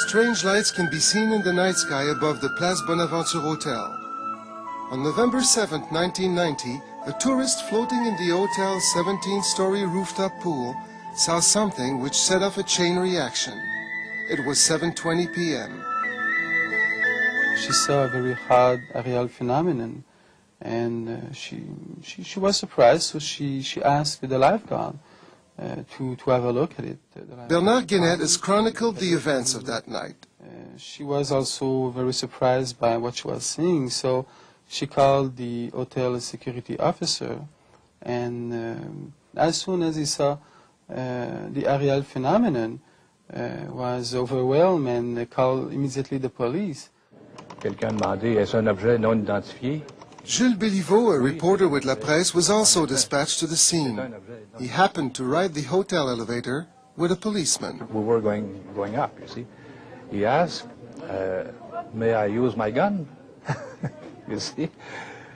Strange lights can be seen in the night sky above the Place Bonaventure Hotel. On November 7, 1990, a tourist floating in the hotel's 17-story rooftop pool saw something which set off a chain reaction. It was 7:20 p.m. She saw a very hard aerial phenomenon, and she was surprised, so she asked the lifeguard to have a look at it. Bernard Guénette has chronicled the events of that night. She was also very surprised by what she was seeing, so she called the hotel security officer, and as soon as he saw the aerial phenomenon, was overwhelmed and called immediately the police. Quelqu'un a demandé, est-ce un objet non identifié? Jules Béliveau, a reporter with La Presse, was also dispatched to the scene. He happened to ride the hotel elevator with a policeman. We were going up, you see. He asked, may I use my gun? You see,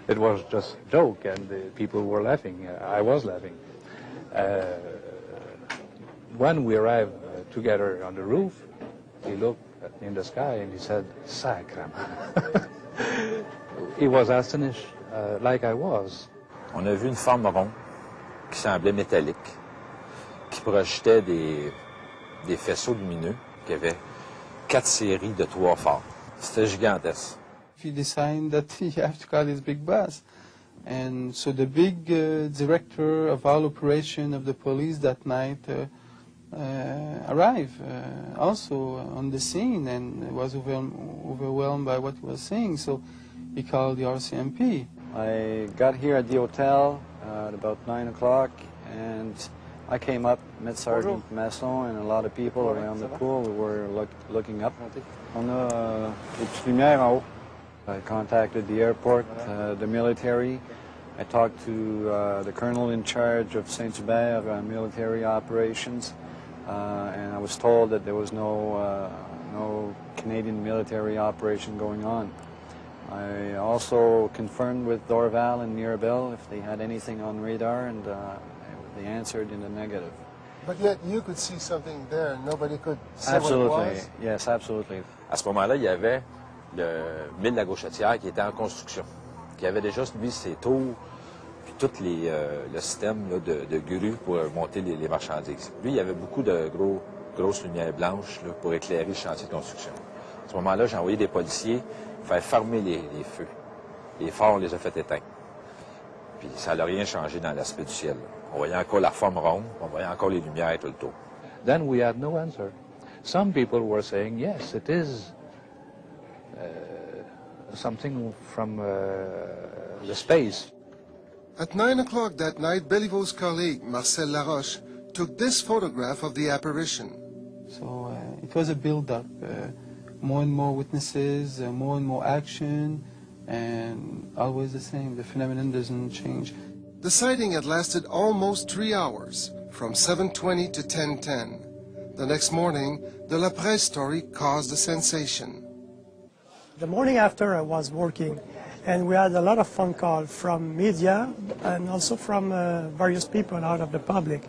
it was just a joke, and the people were laughing. I was laughing. When we arrived together on the roof, he looked in the sky and he said, "Sacrement." He was astonished, like I was. On a vu une forme ronde qui semblait métallique, qui projetait des faisceaux lumineux, qui avait 4 séries de toits forts. C'était gigantesque. He decided that he had to call his big boss. And so the big director of all operation of the police that night arrived also on the scene and was overwhelmed by what he was seeing. So he called the RCMP. I got here at the hotel at about 9 o'clock, and I came up, met Sergeant Masson and a lot of people around the pool who were looking up. On a des petites lumières en haut. I contacted the airport, the military. I talked to the colonel in charge of Saint-Hubert military operations, and I was told that there was no Canadian military operation going on. I also confirmed with Dorval and Mirabel if they had anything on radar, and they answered in the negative. But yet you could see something there, and nobody could say Absolutely. what it was? Yes, absolutely. À ce moment-là, il y avait le mine de la Gauchetière qui était en construction, qui avait déjà mis ses tours, puis tout le système là, de grues pour monter les marchandises. Lui, il y avait beaucoup de grosses lumières blanches là, pour éclairer le chantier de construction. À ce moment-là, j'ai envoyé des policiers faire fermer les feux. Les phares, on les a fait éteindre. Puis ça n'a rien changé dans l'aspect du ciel. On voyait encore la forme ronde, on voyait encore les lumières tout le tour. Then we had no answer. Some people were saying, yes, it is something from the space. At 9 o'clock that night, Béliveau's colleague, Marcel Laroche, took this photograph of the apparition. So it was a build-up. More and more witnesses, more and more action, and always the same. The phenomenon doesn't change. The sighting had lasted almost 3 hours, from 7:20 to 10:10. The next morning, the La Presse story caused a sensation. The morning after, I was working, and we had a lot of phone calls from media and also from various people out of the public.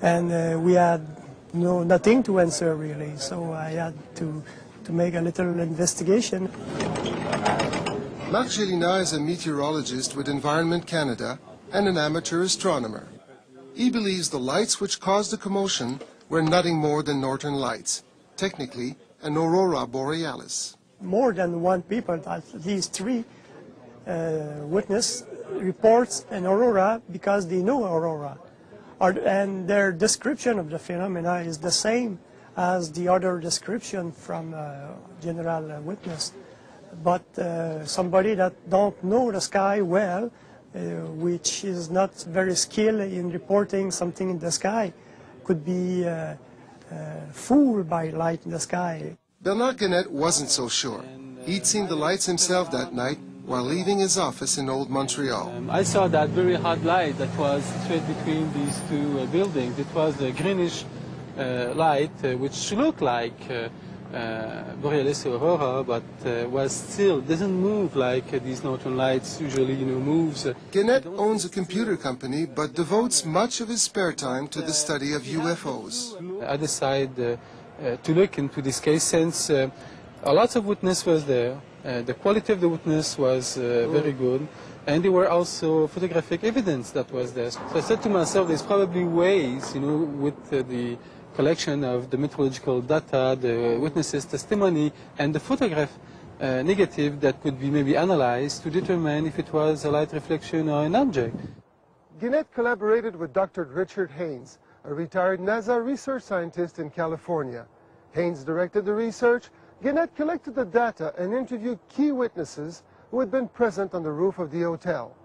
And we had nothing to answer, really, so I had to make a little investigation. Marc Gélina is a meteorologist with Environment Canada and an amateur astronomer. He believes the lights which caused the commotion were nothing more than northern lights, technically an aurora borealis. More than one people, at least 3 witness reports an aurora because they know aurora. And their description of the phenomena is the same as the other description from general witness. But somebody that don't know the sky well, which is not very skilled in reporting something in the sky, could be fooled by light in the sky. Bernard Guénette wasn't so sure. He'd seen the lights himself that night while leaving his office in Old Montreal. I saw that very hot light that was straight between these 2 buildings. It was a greenish light, which looked like borealis aurora, but doesn't move like these northern lights usually, moves. Guénette owns a computer company, but devotes much of his spare time to the study of UFOs. I decided to look into this case, since a lot of witness was there. The quality of the witness was very good, and there were also photographic evidence that was there. So I said to myself, there's probably ways, with the collection of the meteorological data, the witnesses' testimony, and the photograph negative that could be maybe analyzed to determine if it was a light reflection or an object. Guenette collaborated with Dr. Richard Haynes, a retired NASA research scientist in California. Haynes directed the research. Guenette collected the data and interviewed key witnesses who had been present on the roof of the hotel.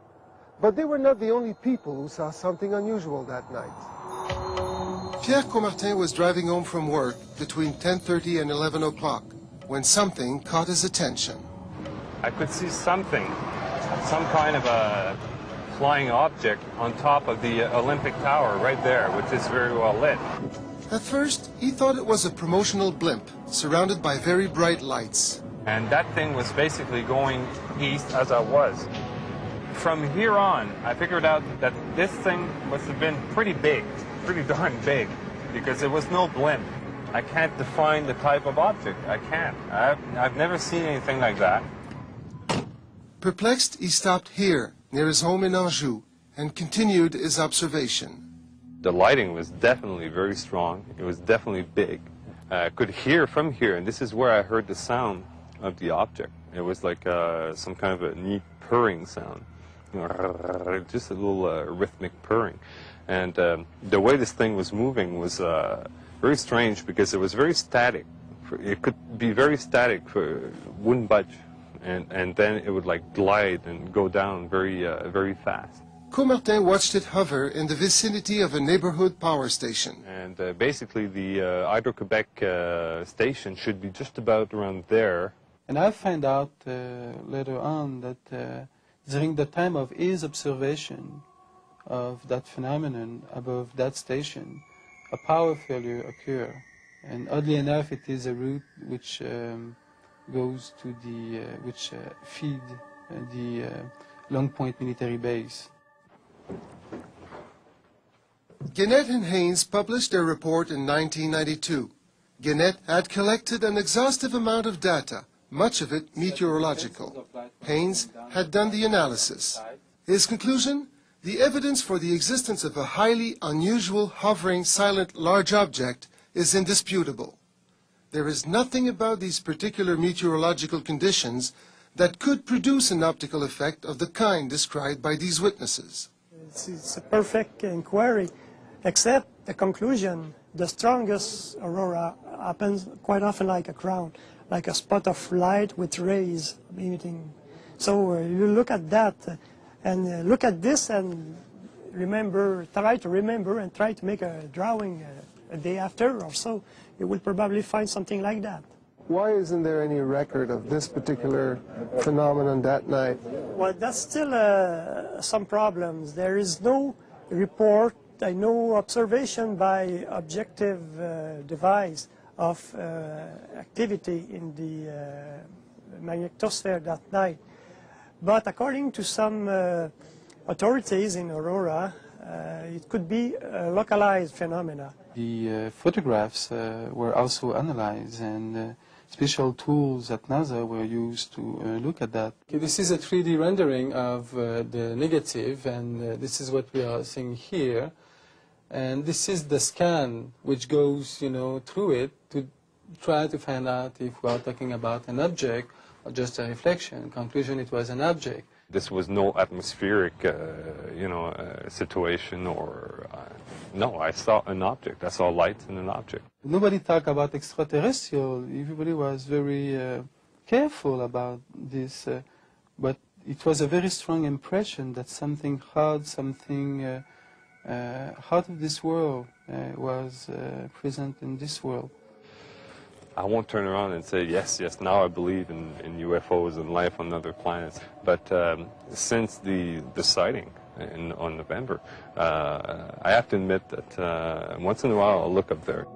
But they were not the only people who saw something unusual that night. Pierre Comartin was driving home from work between 10:30 and 11 o'clock when something caught his attention. I could see something, some kind of a flying object on top of the Olympic Tower right there, which is very well lit. At first, he thought it was a promotional blimp surrounded by very bright lights. And that thing was basically going east as I was. From here on, I figured out that this thing must have been pretty big, pretty darn big, because there was no blimp. I can't define the type of object. I can't. I've never seen anything like that. Perplexed, he stopped here, near his home in Anjou, and continued his observation. The lighting was definitely very strong. It was definitely big. I could hear from here, and this is where I heard the sound of the object. It was like some kind of a neat purring sound, just a little rhythmic purring. And the way this thing was moving was very strange, because it was very static. It could be very static, wouldn't budge, and then it would like glide and go down very fast. Comartin watched it hover in the vicinity of a neighborhood power station. And basically the Hydro-Quebec station should be just about around there. And I found out later on that during the time of his observation of that phenomenon above that station, a power failure occurred. And oddly enough, it is a route which goes to the, which feed the Long Point military base. Guenette and Haynes published their report in 1992. Guenette had collected an exhaustive amount of data, much of it meteorological. Haynes had done the analysis. His conclusion? The evidence for the existence of a highly unusual, hovering, silent, large object is indisputable. There is nothing about these particular meteorological conditions that could produce an optical effect of the kind described by these witnesses. It's a perfect inquiry, except the conclusion. The strongest aurora happens quite often like a crown, like a spot of light with rays emitting. So you look at that and look at this and remember, try to remember and try to make a drawing a day after or so. You will probably find something like that. Why isn't there any record of this particular phenomenon that night? Well, that's still some problems. There is no report, no observation by objective device of activity in the magnetosphere that night. But according to some authorities in Aurora, it could be a localized phenomena. The photographs were also analyzed, and special tools at NASA were used to look at that. Okay, this is a 3D rendering of the negative, and this is what we are seeing here. And this is the scan which goes, through it to try to find out if we are talking about an object or just a reflection. Conclusion, it was an object. This was no atmospheric, situation, or no. I saw an object. I saw light in an object. Nobody talked about extraterrestrial. Everybody was very careful about this, but it was a very strong impression that something hard, something out of this world was present in this world. I won't turn around and say, yes, now I believe in UFOs and life on other planets. But since the sighting on November, I have to admit that once in a while I'll look up there.